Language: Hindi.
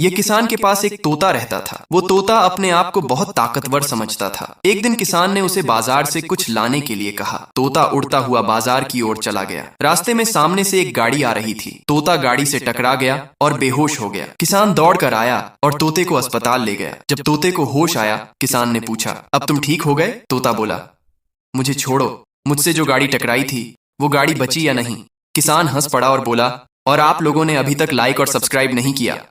ये किसान के पास एक तोता रहता था। वो तोता अपने आप को बहुत ताकतवर समझता था। एक दिन किसान ने उसे बाजार से कुछ लाने के लिए कहा। तोता उड़ता हुआ बाजार की ओर चला गया। रास्ते में सामने से एक गाड़ी आ रही थी। तोता गाड़ी से टकरा गया और बेहोश हो गया। किसान दौड़ कर आया और तोते को अस्पताल ले गया। जब तोते को होश आया, किसान ने पूछा, अब तुम ठीक हो गए? तोता बोला, मुझे छोड़ो, मुझसे जो गाड़ी टकराई थी वो गाड़ी बची या नहीं? किसान हंस पड़ा और बोला, और आप लोगों ने अभी तक लाइक और सब्सक्राइब नहीं किया।